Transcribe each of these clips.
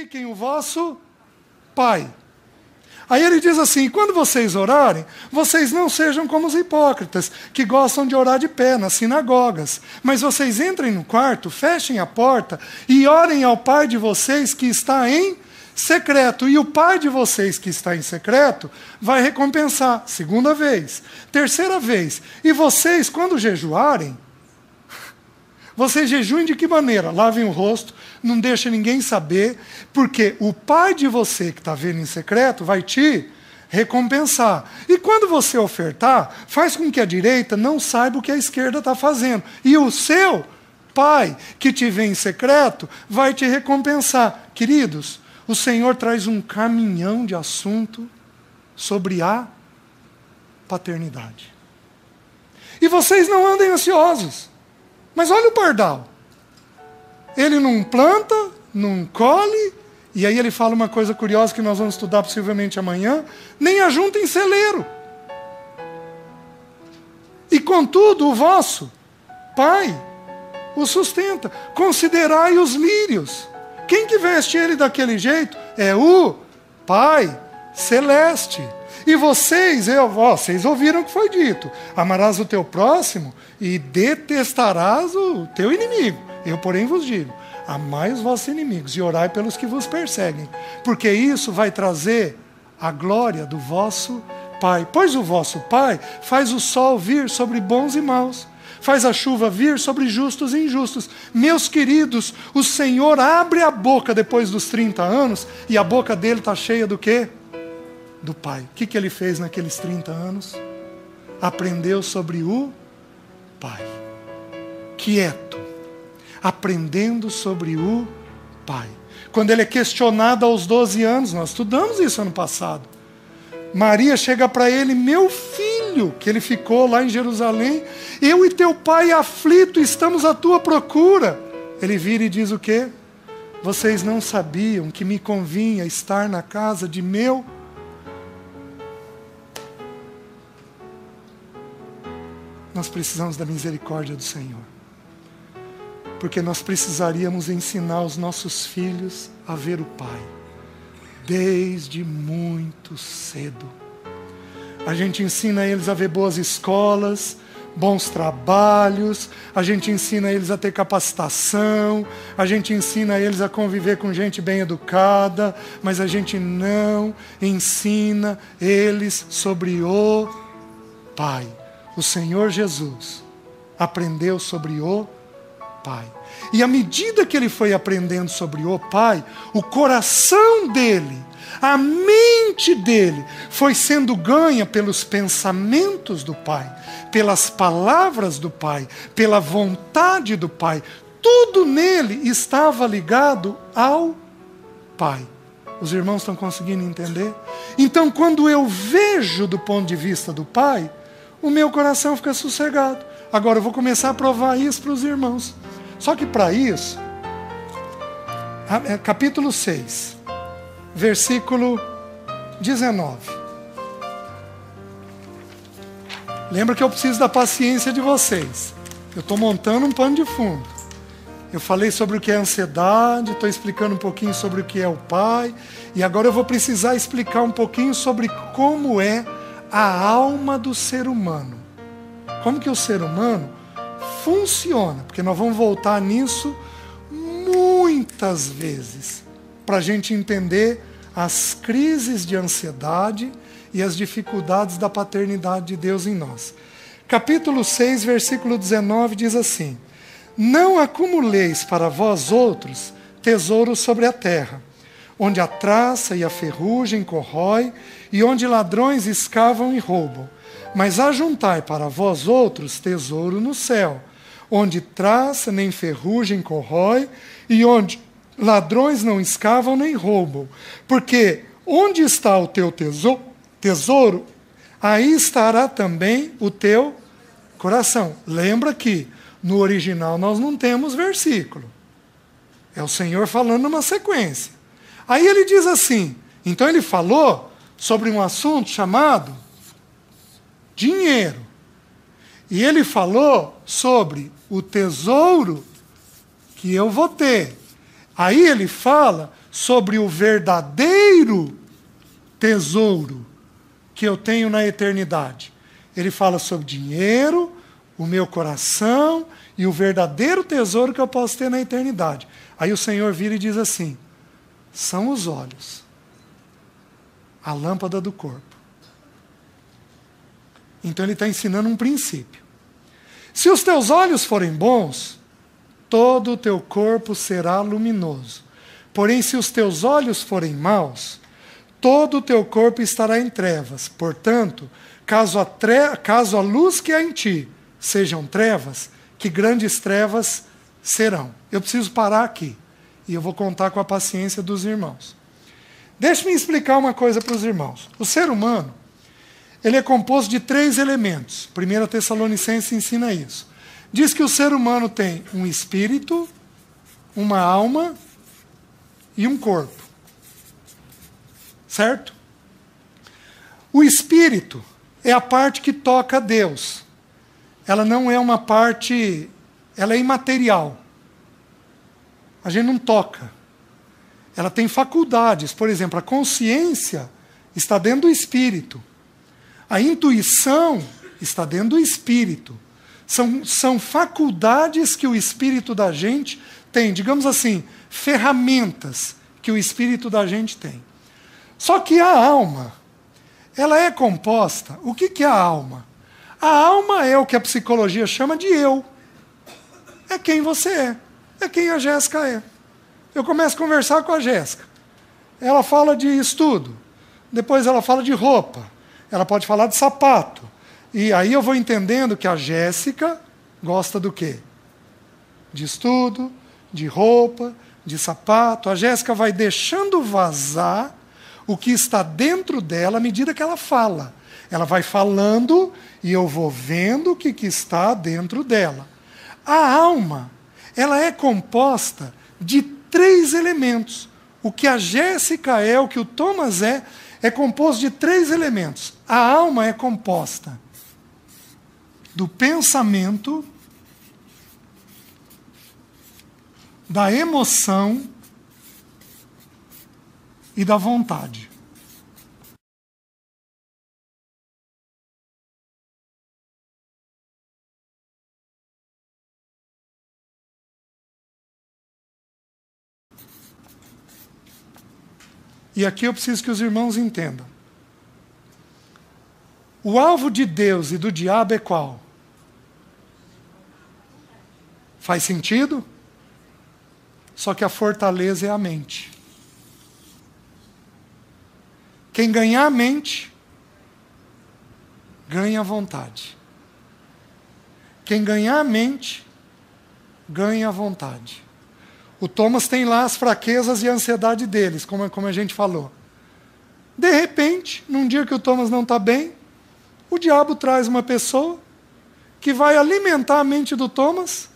glorifiquem o vosso Pai. Aí ele diz assim: quando vocês orarem, vocês não sejam como os hipócritas, que gostam de orar de pé nas sinagogas. Mas vocês entrem no quarto, fechem a porta e orem ao Pai de vocês que está em secreto. E o Pai de vocês que está em secreto vai recompensar. Segunda vez. Terceira vez. E vocês, quando jejuarem, vocês jejuem de que maneira? Lavem o rosto, não deixem ninguém saber, porque o Pai de você que está vendo em secreto vai te recompensar. E quando você ofertar, faz com que a direita não saiba o que a esquerda está fazendo. E o seu Pai que te vê em secreto vai te recompensar. Queridos, o Senhor traz um caminhão de assunto sobre a paternidade. E vocês não andem ansiosos. Mas olha o pardal. Ele não planta, não colhe, e aí ele fala uma coisa curiosa que nós vamos estudar possivelmente amanhã: nem ajunta em celeiro. E contudo, o vosso Pai o sustenta. Considerai os lírios. Quem que veste ele daquele jeito? É o Pai Celeste. E vocês ouviram o que foi dito: amarás o teu próximo e detestarás o teu inimigo. Eu, porém, vos digo: amai os vossos inimigos e orai pelos que vos perseguem, porque isso vai trazer a glória do vosso Pai. Pois o vosso Pai faz o sol vir sobre bons e maus, faz a chuva vir sobre justos e injustos. Meus queridos, o Senhor abre a boca depois dos 30 anos, e a boca dele está cheia do quê? Do Pai. O que ele fez naqueles 30 anos? Aprendeu sobre o Pai. Quieto. Aprendendo sobre o Pai. Quando ele é questionado aos 12 anos, nós estudamos isso ano passado. Maria chega para ele: meu filho, que ele ficou lá em Jerusalém, eu e teu pai aflito estamos à tua procura. Ele vira e diz o quê? Vocês não sabiam que me convinha estar na casa de meu pai? Nós precisamos da misericórdia do Senhor, porque nós precisaríamos ensinar os nossos filhos a ver o Pai, desde muito cedo. A gente ensina eles a ver boas escolas, bons trabalhos, a gente ensina eles a ter capacitação, a gente ensina eles a conviver com gente bem educada, mas a gente não ensina eles sobre o Pai. O Senhor Jesus aprendeu sobre o Pai. E à medida que ele foi aprendendo sobre o Pai, o coração dele, a mente dele, foi sendo ganha pelos pensamentos do Pai, pelas palavras do Pai, pela vontade do Pai. Tudo nele estava ligado ao Pai. Os irmãos estão conseguindo entender? Então, quando eu vejo do ponto de vista do Pai, o meu coração fica sossegado. Agora eu vou começar a provar isso para os irmãos. Só que para isso, capítulo 6, versículo 19. Lembra que eu preciso da paciência de vocês. Eu estou montando um pano de fundo. Eu falei sobre o que é ansiedade, estou explicando um pouquinho sobre o que é o Pai, e agora eu vou precisar explicar um pouquinho sobre como é a alma do ser humano. Como que o ser humano funciona? Porque nós vamos voltar nisso muitas vezes, para a gente entender as crises de ansiedade e as dificuldades da paternidade de Deus em nós. Capítulo 6, versículo 19 diz assim: não acumuleis para vós outros tesouros sobre a terra, onde a traça e a ferrugem corrói, e onde ladrões escavam e roubam. Mas ajuntai para vós outros tesouro no céu, onde traça nem ferrugem corrói, e onde ladrões não escavam nem roubam. Porque onde está o teu tesouro, aí estará também o teu coração. Lembra que no original nós não temos versículo. É o Senhor falando numa sequência. Aí ele diz assim, então ele falou sobre um assunto chamado dinheiro. E ele falou sobre o tesouro que eu vou ter. Aí ele fala sobre o verdadeiro tesouro que eu tenho na eternidade. Ele fala sobre dinheiro, o meu coração e o verdadeiro tesouro que eu posso ter na eternidade. Aí o Senhor vira e diz assim: são os olhos, a lâmpada do corpo. Então ele está ensinando um princípio. Se os teus olhos forem bons, todo o teu corpo será luminoso. Porém, se os teus olhos forem maus, todo o teu corpo estará em trevas. Portanto, caso a luz que há em ti sejam trevas, que grandes trevas serão. Eu preciso parar aqui. E eu vou contar com a paciência dos irmãos. Deixe-me explicar uma coisa para os irmãos. O ser humano, ele é composto de 3 elementos. 1 Tessalonicenses ensina isso. Diz que o ser humano tem um espírito, uma alma e um corpo. Certo? O espírito é a parte que toca a Deus. Ela não é uma parte, ela é imaterial. A gente não toca. Ela tem faculdades. Por exemplo, a consciência está dentro do espírito. A intuição está dentro do espírito. São faculdades que o espírito da gente tem. Digamos assim, ferramentas que o espírito da gente tem. Só que a alma, ela é composta. O que é a alma? A alma é o que a psicologia chama de eu. É quem você é. É quem a Jéssica é. Eu começo a conversar com a Jéssica. Ela fala de estudo. Depois ela fala de roupa. Ela pode falar de sapato. E aí eu vou entendendo que a Jéssica gosta do quê? De estudo, de roupa, de sapato. A Jéssica vai deixando vazar o que está dentro dela à medida que ela fala. Ela vai falando e eu vou vendo o que está dentro dela. A alma, ela é composta de 3 elementos. O que a Jéssica é, o que o Thomas é composto de 3 elementos. A alma é composta do pensamento, da emoção e da vontade. E aqui eu preciso que os irmãos entendam. O alvo de Deus e do diabo é qual? Faz sentido? Só que a fortaleza é a mente. Quem ganhar a mente, ganha a vontade. Quem ganhar a mente, ganha a vontade. O Thomas tem lá as fraquezas e a ansiedade deles, como a gente falou. De repente, num dia que o Thomas não está bem, o diabo traz uma pessoa que vai alimentar a mente do Thomas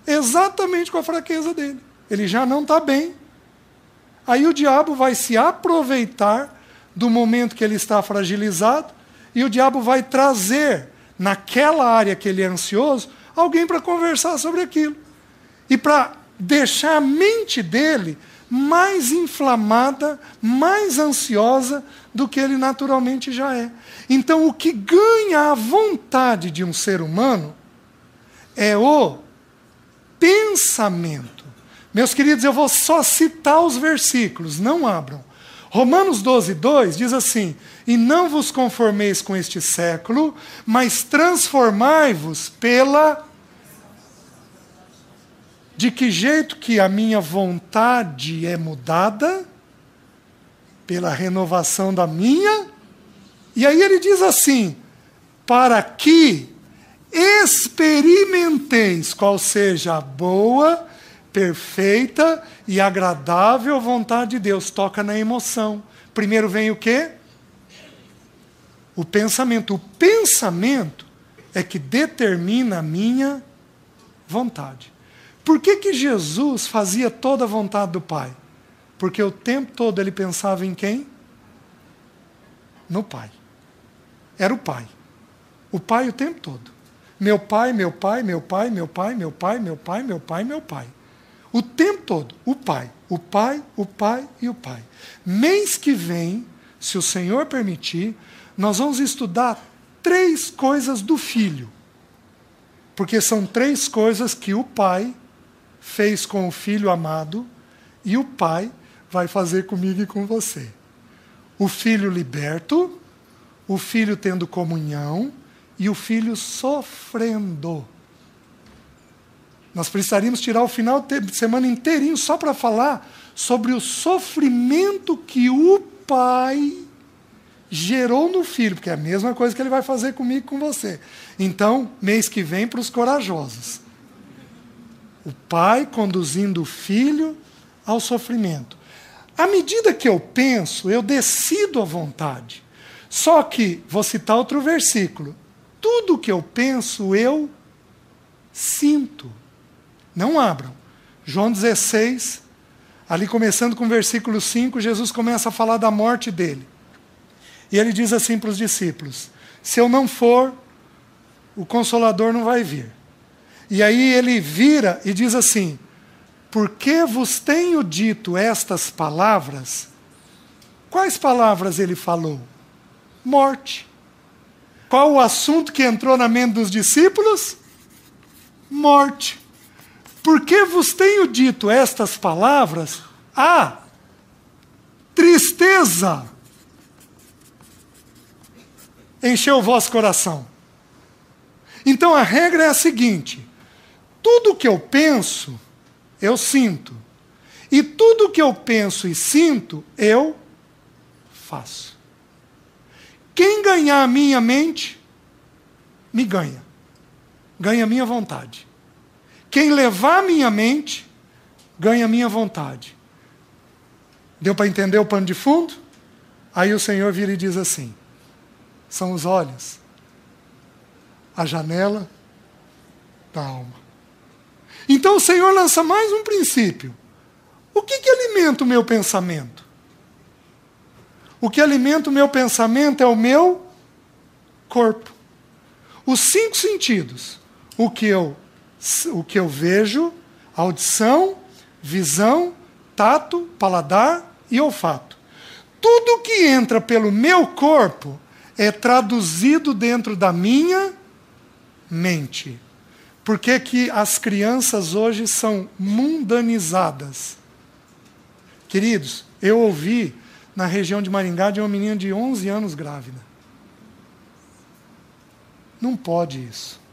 exatamente com a fraqueza dele. Ele já não está bem. Aí o diabo vai se aproveitar do momento que ele está fragilizado e o diabo vai trazer, naquela área que ele é ansioso, alguém para conversar sobre aquilo. E para deixar a mente dele mais inflamada, mais ansiosa do que ele naturalmente já é. Então, o que ganha a vontade de um ser humano é o pensamento. Meus queridos, eu vou só citar os versículos, não abram. Romanos 12:2 diz assim: e não vos conformeis com este século, mas transformai-vos pela... De que jeito que a minha vontade é mudada? Pela renovação da minha. E aí ele diz assim: para que experimenteis qual seja a boa, perfeita e agradável vontade de Deus. Toca na emoção. Primeiro vem o quê? O pensamento. O pensamento é que determina a minha vontade. Por que Jesus fazia toda a vontade do Pai? Porque o tempo todo ele pensava em quem? No Pai. Era o Pai. O Pai o tempo todo. Meu Pai, meu Pai, meu Pai, meu Pai, meu Pai, meu Pai, meu Pai, meu Pai. O tempo todo, o Pai, o Pai, o Pai e o Pai. Mês que vem, se o Senhor permitir, nós vamos estudar 3 coisas do Filho. Porque são 3 coisas que o Pai fez com o Filho amado e o Pai vai fazer comigo e com você. O Filho liberto, o Filho tendo comunhão e o Filho sofrendo. Nós precisaríamos tirar o final de semana inteirinho só para falar sobre o sofrimento que o Pai gerou no Filho, porque é a mesma coisa que Ele vai fazer comigo e com você. Então, mês que vem, para os corajosos. O Pai conduzindo o Filho ao sofrimento. À medida que eu penso, eu decido a vontade. Só que, vou citar outro versículo, tudo que eu penso, eu sinto. Não abram. João 16, ali começando com o versículo 5, Jesus começa a falar da morte dele. E ele diz assim para os discípulos: se eu não for, o Consolador não vai vir. E aí ele vira e diz assim: porque vos tenho dito estas palavras? Quais palavras ele falou? Morte. Qual o assunto que entrou na mente dos discípulos? Morte. Porque vos tenho dito estas palavras? Tristeza encheu o vosso coração. Então a regra é a seguinte: tudo que eu penso, eu sinto. E tudo que eu penso e sinto, eu faço. Quem ganhar a minha mente, me ganha. Ganha a minha vontade. Quem levar a minha mente, ganha a minha vontade. Deu para entender o pano de fundo? Aí o Senhor vira e diz assim: são os olhos, a janela da alma. Então o Senhor lança mais um princípio. O que alimenta o meu pensamento? O que alimenta o meu pensamento é o meu corpo. Os 5 sentidos. O que eu vejo, audição, visão, tato, paladar e olfato. Tudo que entra pelo meu corpo é traduzido dentro da minha mente. Por que que as crianças hoje são mundanizadas? Queridos, eu ouvi na região de Maringá de uma menina de 11 anos grávida. Não pode isso.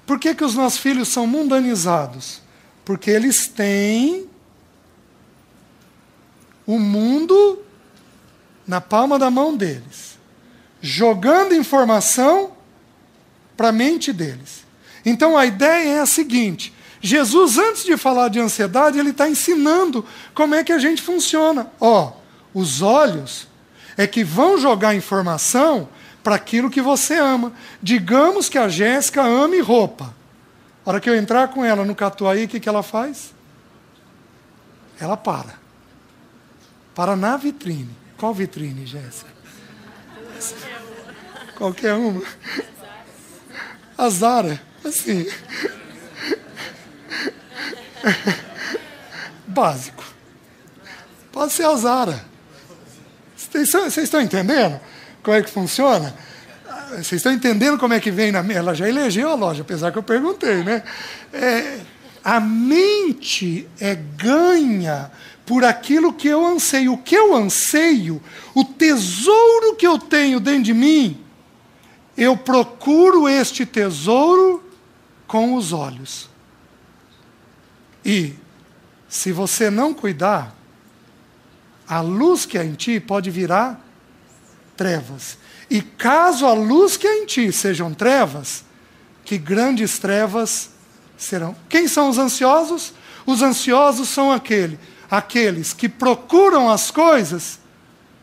Por que que os nossos filhos são mundanizados? Porque eles têm o mundo na palma da mão deles, jogando informação para a mente deles. Então a ideia é a seguinte: Jesus, antes de falar de ansiedade, ele está ensinando como é que a gente funciona. Os olhos é que vão jogar informação para aquilo que você ama. Digamos que a Jéssica ame roupa. A hora que eu entrar com ela no Catuaí, o que ela faz? Ela para. Para na vitrine. Qual vitrine, Jéssica? Qualquer uma. A Zara. Assim. Básico. Pode ser a Zara. Vocês estão entendendo como é que funciona? Vocês estão entendendo como é que vem na mente? Ela já elegeu a loja, apesar que eu perguntei, né? A mente é ganha por aquilo que eu anseio. O que eu anseio, o tesouro que eu tenho dentro de mim, eu procuro este tesouro com os olhos. E, se você não cuidar, a luz que é em ti pode virar trevas. E caso a luz que é em ti sejam trevas, que grandes trevas serão. Quem são os ansiosos? Os ansiosos são aqueles que procuram as coisas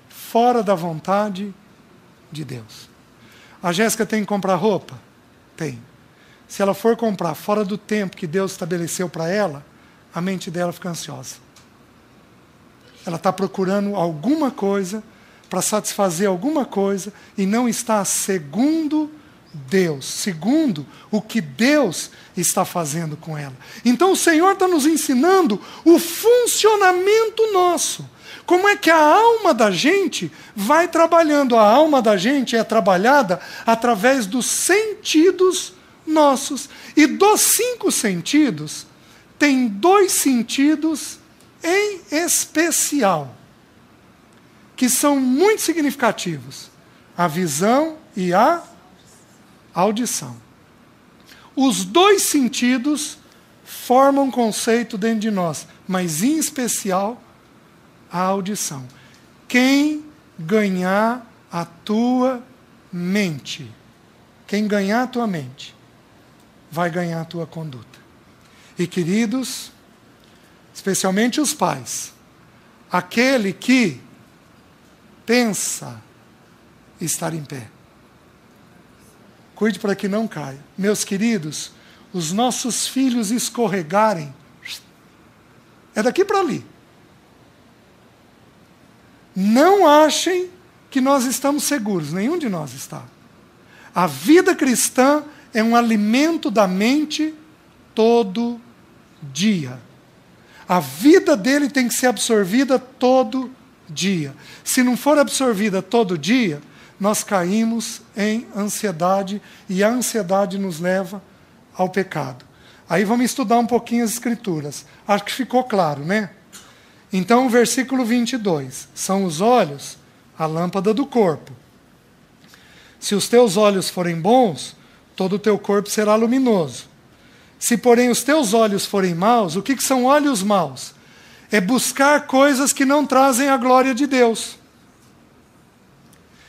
fora da vontade de Deus. A Jéssica tem que comprar roupa? Tem. Se ela for comprar fora do tempo que Deus estabeleceu para ela, a mente dela fica ansiosa. Ela está procurando alguma coisa para satisfazer alguma coisa e não está segundo Deus, segundo o que Deus está fazendo com ela. Então o Senhor está nos ensinando o funcionamento nosso. Como é que a alma da gente vai trabalhando? A alma da gente é trabalhada através dos sentidos nossos. E dos 5 sentidos, tem 2 sentidos em especial, que são muito significativos: a visão e a audição. Os 2 sentidos formam um conceito dentro de nós, mas em especial a audição. Quem ganhar a tua mente, quem ganhar a tua mente, vai ganhar a tua conduta. E queridos, especialmente os pais, aquele que pensa estar em pé, cuide para que não caia. Meus queridos, os nossos filhos escorregarem, é daqui para ali. Não achem que nós estamos seguros, nenhum de nós está. A vida cristã é um alimento da mente todo dia. A vida dele tem que ser absorvida todo dia. Se não for absorvida todo dia, nós caímos em ansiedade, e a ansiedade nos leva ao pecado. Aí vamos estudar um pouquinho as Escrituras. Acho que ficou claro, né? Então, o versículo 22. São os olhos a lâmpada do corpo. Se os teus olhos forem bons, todo o teu corpo será luminoso. Se, porém, os teus olhos forem maus, o que são olhos maus? É buscar coisas que não trazem a glória de Deus.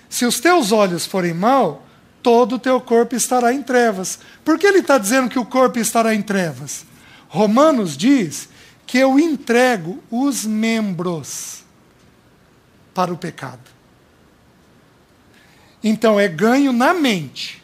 Se os teus olhos forem maus, todo o teu corpo estará em trevas. Por que ele está dizendo que o corpo estará em trevas? Romanos diz que eu entrego os membros para o pecado. Então é ganho na mente.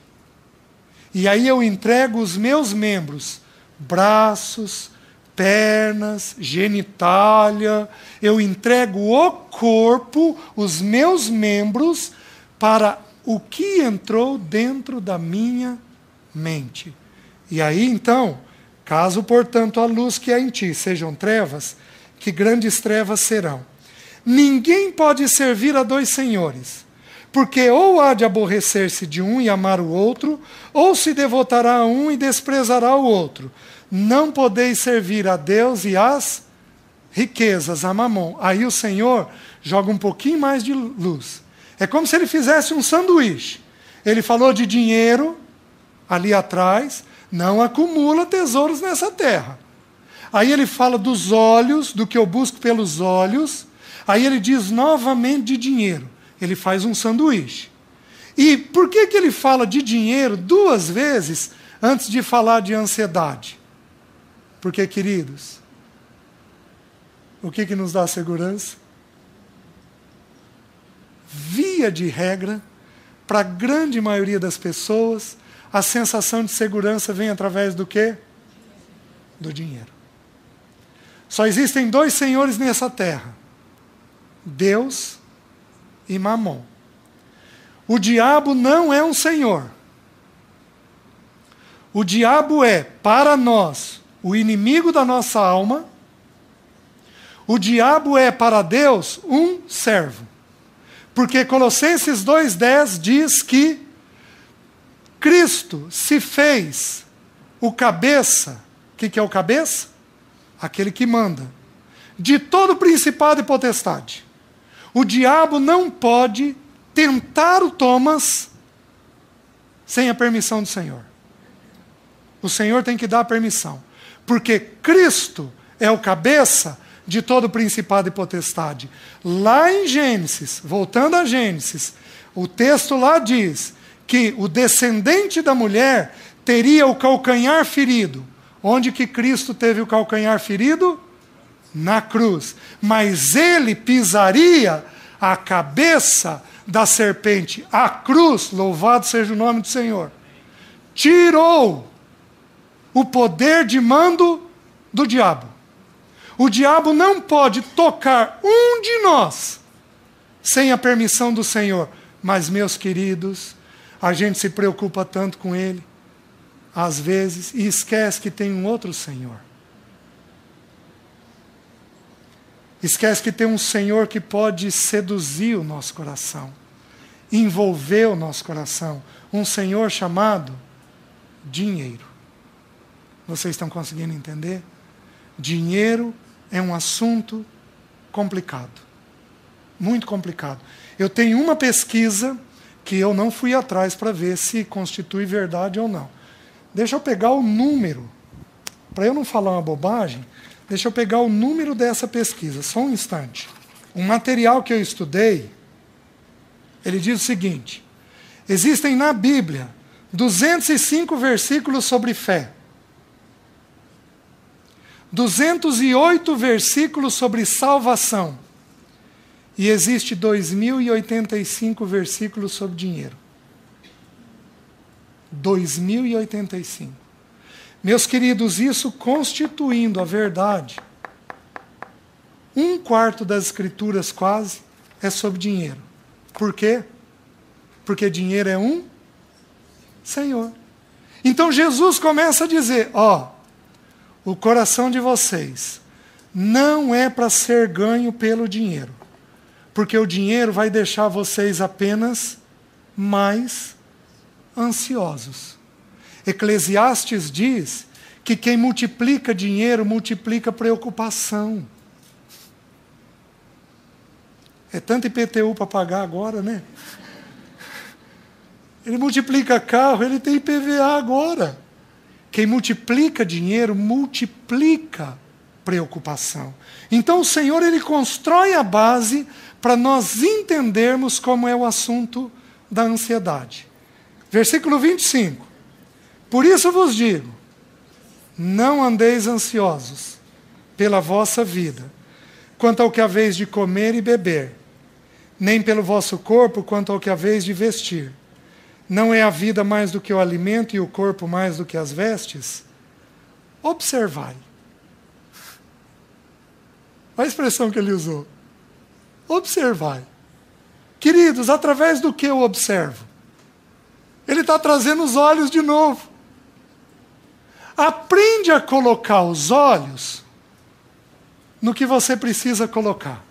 E aí eu entrego os meus membros, braços, pernas, genitália, eu entrego o corpo, os meus membros, para o que entrou dentro da minha mente. E aí então, caso, portanto, a luz que há em ti sejam trevas, que grandes trevas serão. Ninguém pode servir a 2 senhores, porque ou há de aborrecer-se de um e amar o outro, ou se devotará a um e desprezará o outro. Não podeis servir a Deus e às riquezas, a mamon. Aí o Senhor joga um pouquinho mais de luz. É como se ele fizesse um sanduíche. Ele falou de dinheiro ali atrás, não acumula tesouros nessa terra. Aí ele fala dos olhos, do que eu busco pelos olhos. Aí ele diz novamente de dinheiro. Ele faz um sanduíche. E por que ele fala de dinheiro 2 vezes antes de falar de ansiedade? Porque, queridos, o que nos dá segurança? Via de regra, para a grande maioria das pessoas, a sensação de segurança vem através do quê? Do dinheiro. Só existem 2 senhores nessa terra: Deus e Mamon. O diabo não é um senhor. O diabo é, para nós, o inimigo da nossa alma. O diabo é, para Deus, um servo. Porque Colossenses 2,10 diz que Cristo se fez o cabeça. O que é o cabeça? Aquele que manda. De todo principado e potestade. O diabo não pode tentar o Thomas sem a permissão do Senhor. O Senhor tem que dar a permissão. Porque Cristo é o cabeça de todo principado e potestade. Lá em Gênesis, voltando a Gênesis, o texto lá diz que o descendente da mulher teria o calcanhar ferido. Onde que Cristo teve o calcanhar ferido? Na cruz. Mas ele pisaria a cabeça da serpente. A cruz, louvado seja o nome do Senhor, tirou o poder de mando do diabo. O diabo não pode tocar um de nós sem a permissão do Senhor. Mas, meus queridos, A gente se preocupa tanto com ele, às vezes, e esquece que tem um outro Senhor. Esquece que tem um Senhor que pode seduzir o nosso coração, envolver o nosso coração. Um Senhor chamado dinheiro. Vocês estão conseguindo entender? Dinheiro é um assunto complicado. Muito complicado. Eu tenho uma pesquisa que eu não fui atrás para ver se constitui verdade ou não. Deixa eu pegar o número. Para eu não falar uma bobagem, deixa eu pegar o número dessa pesquisa. Só um instante. Um material que eu estudei, ele diz o seguinte: existem na Bíblia 205 versículos sobre fé. 208 versículos sobre salvação. E existe 2085 versículos sobre dinheiro. 2085. Meus queridos, isso constituindo a verdade, 1/4 das escrituras quase é sobre dinheiro. Por quê? Porque dinheiro é um Senhor. Então Jesus começa a dizer, o coração de vocês não é para ser ganho pelo dinheiro, porque o dinheiro vai deixar vocês apenas mais ansiosos. Eclesiastes diz que quem multiplica dinheiro, multiplica preocupação. É tanto IPTU para pagar agora, né? Ele multiplica carro, ele tem IPVA agora. Quem multiplica dinheiro, multiplica preocupação. Então o Senhor, ele constrói a base para nós entendermos como é o assunto da ansiedade. Versículo 25. Por isso vos digo, não andeis ansiosos pela vossa vida, quanto ao que haveis de comer e beber, nem pelo vosso corpo, quanto ao que haveis de vestir. Não é a vida mais do que o alimento e o corpo mais do que as vestes? Observai. Olha a expressão que ele usou. Observai. Queridos, através do que eu observo? Ele está trazendo os olhos de novo. Aprende a colocar os olhos no que você precisa colocar.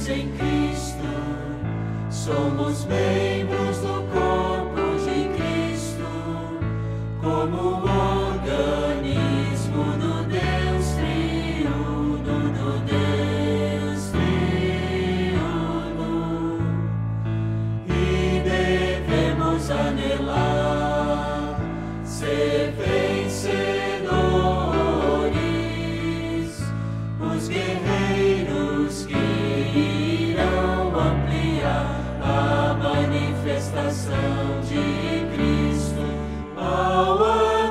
Em Cristo, somos membros do corpo de Cristo, como o organismo do Deus triuno, e devemos anelar ser vencedores, os guerreiros que a manifestação de Cristo ao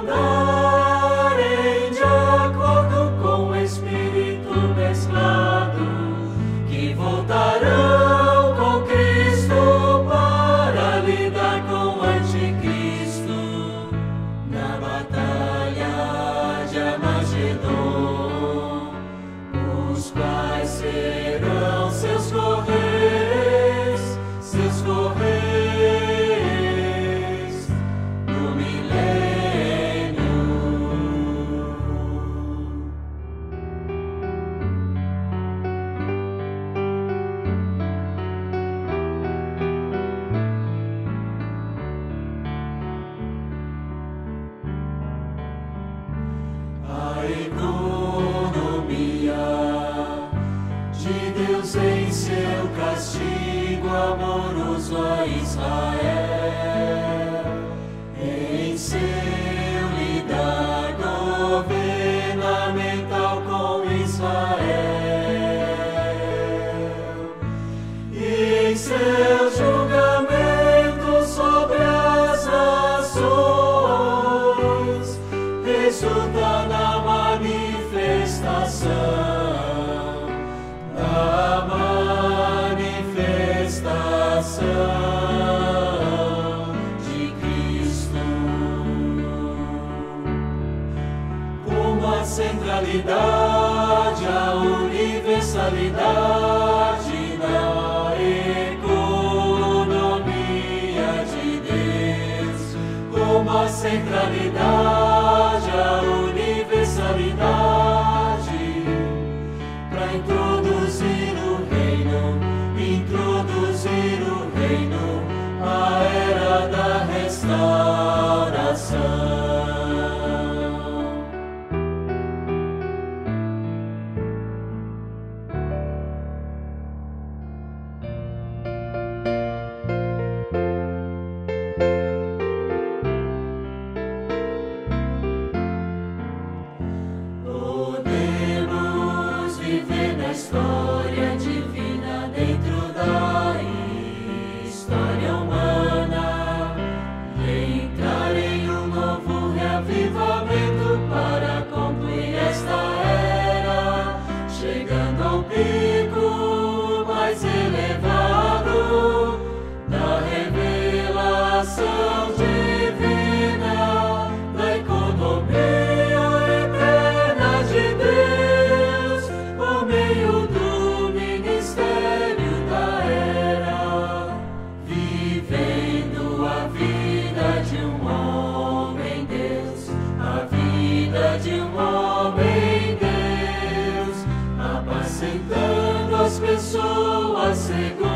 andarem de acordo com o Espírito mesclado, que voltarão com Cristo para lidar com o anticristo na batalha de Armagedon, os quais serão seus correios, seus correios no milênio realidade, a universalidade na economia de Deus, como a centralidade, a universalidade, para introduzir o reino, a era da restauração. Podemos viver na história divina dentro da história humana e entrar em um novo reavivamento para concluir esta era, chegando ao pico mais elevado da revelação divina, da economia eterna de Deus, por meio do ministério da era, vivendo a vida de um homem-Deus, a vida de um homem-Deus, apacentando as pessoas segundo